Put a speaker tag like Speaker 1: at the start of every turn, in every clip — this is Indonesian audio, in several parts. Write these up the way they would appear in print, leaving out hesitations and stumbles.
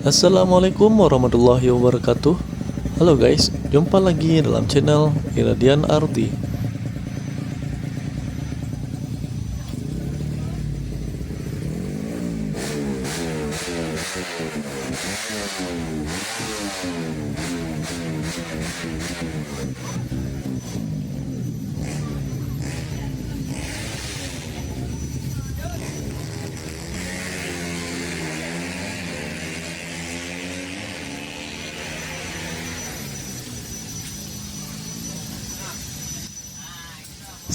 Speaker 1: Assalamualaikum warahmatullahi wabarakatuh. Halo guys, jumpa lagi dalam channel Iradian Arti.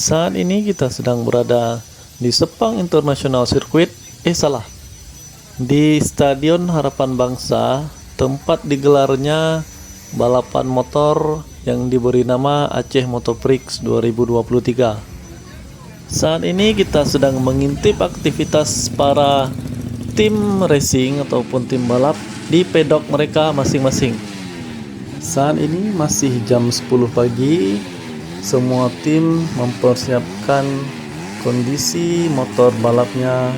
Speaker 1: Saat ini kita sedang berada di Sepang International Circuit, di Stadion Harapan Bangsa, tempat digelarnya balapan motor yang diberi nama Aceh Motor Prix 2023. Saat ini kita sedang mengintip aktivitas para tim racing ataupun tim balap di pedok mereka masing-masing. Saat ini masih jam 10 pagi. Semua tim mempersiapkan kondisi motor balapnya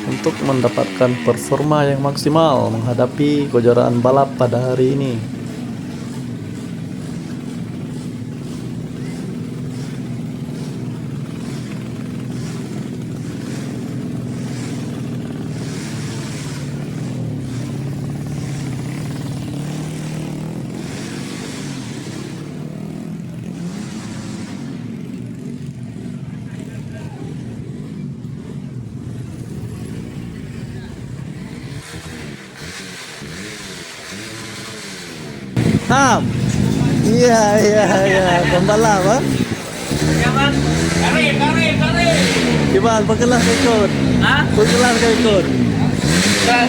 Speaker 1: untuk mendapatkan performa yang maksimal menghadapi kejuaraan balap pada hari ini. Ham, iya, pembalap, ha?
Speaker 2: Jangan, kari.
Speaker 1: Gimana, pagkalas ka ikut?
Speaker 2: Ha?
Speaker 1: Pagkalas ka ikut?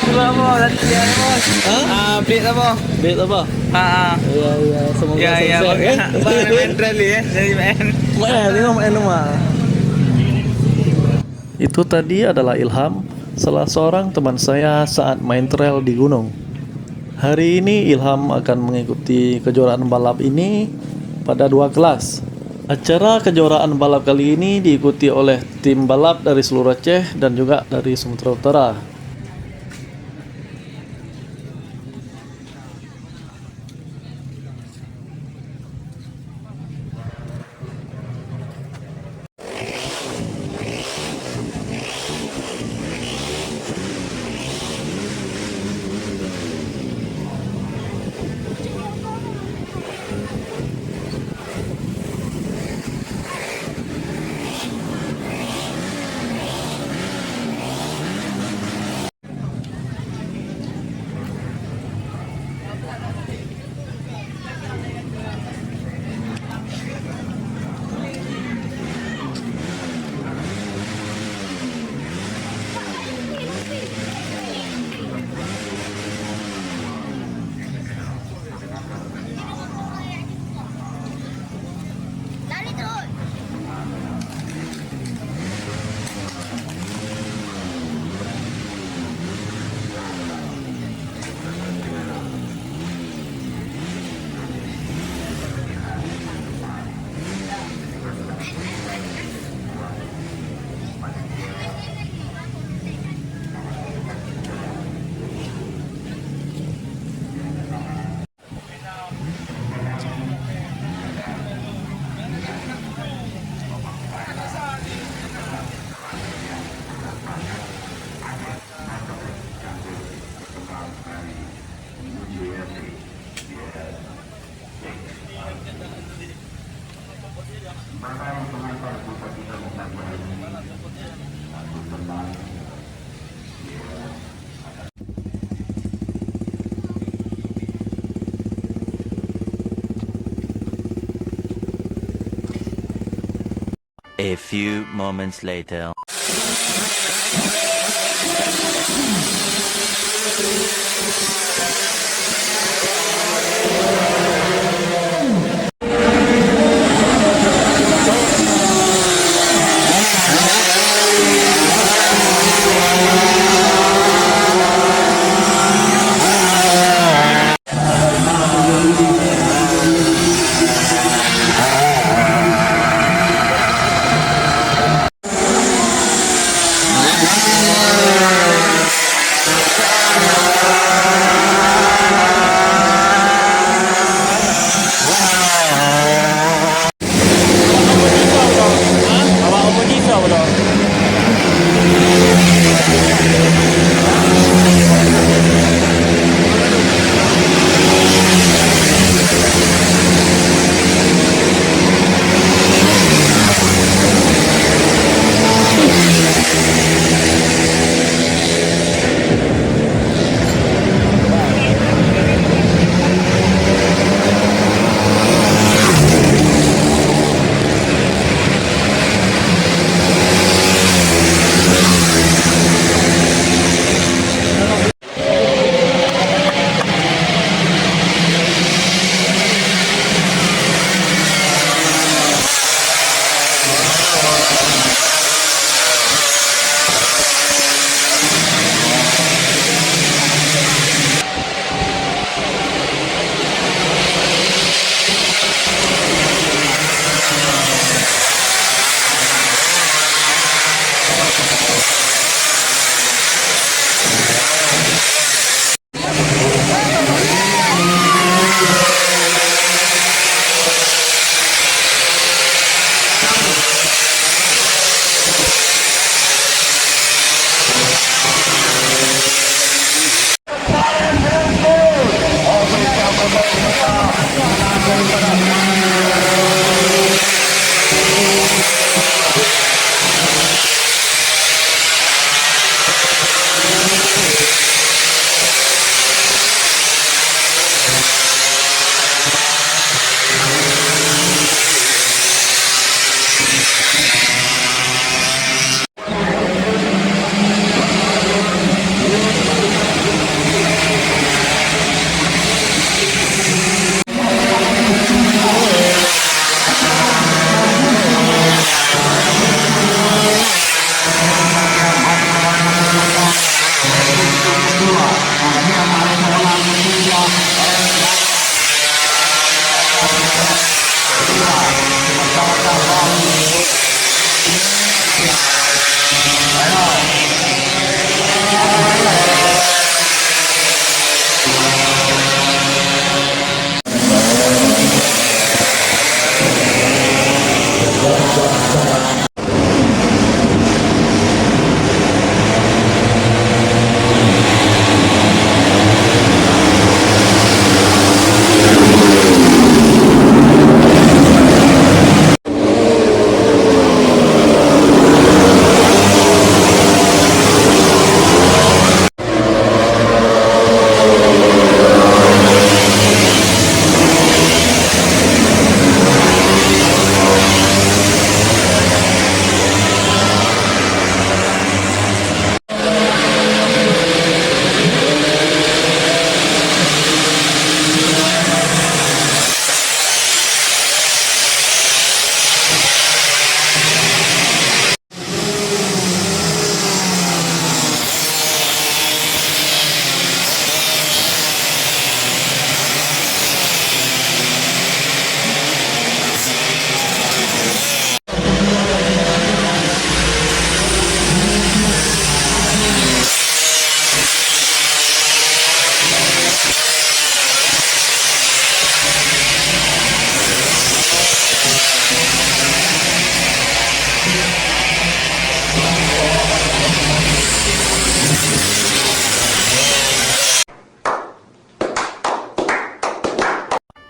Speaker 2: Coba mo, latihan mo.
Speaker 1: Ha?
Speaker 2: Update na mo.
Speaker 1: Bet apa? Iya, semoga
Speaker 2: Ya,
Speaker 1: sukses.
Speaker 2: bang main rally dari main.
Speaker 1: Main rumah. Itu tadi adalah Ilham, salah seorang teman saya saat main trail di gunung. Hari ini Ilham akan mengikuti kejuaraan balap ini pada 2 kelas. Acara kejuaraan balap kali ini diikuti oleh tim balap dari seluruh Aceh dan juga dari Sumatera Utara.
Speaker 3: A few moments later.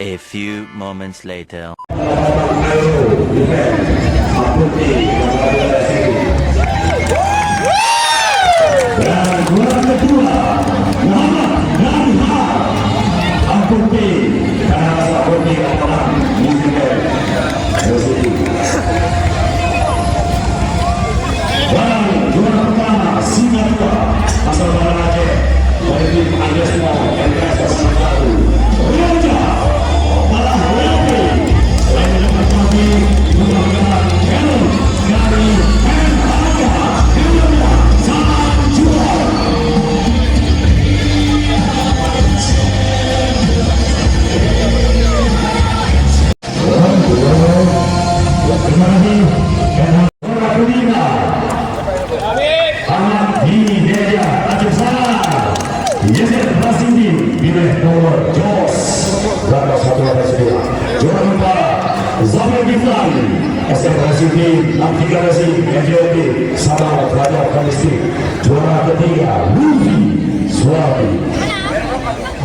Speaker 3: A few moments later.
Speaker 4: Dan juara kedua Muhammad Danha Amputi karena Amputi lapangan Muslim Muslim. Dan juara pertama Singapura asal Banda Aceh dari tim Angesmo MTS 01 Raja Malah Leopi yang menikmati mudah-mudahan Helen dari NHK Indonesia sang juara. Terima kasih karena juara kelima Ahmad Dini Deja Aceh Selatan Yesir Rasindi pilih nomor Jos berapa satu ada sembilan. Juara empat Zafir Giflan SM Rasindi 63 Rasi MJOB Sabah Pelajar Kalistik. Juara ketiga Lufi Suami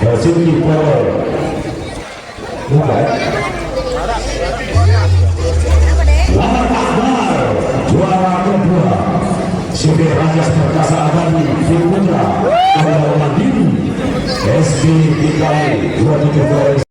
Speaker 4: Rasindi Power Lamar Akbar juara kedua Sipir Rajas Perkasa Abadi Filmundra Anda Mandiri SB DKI 27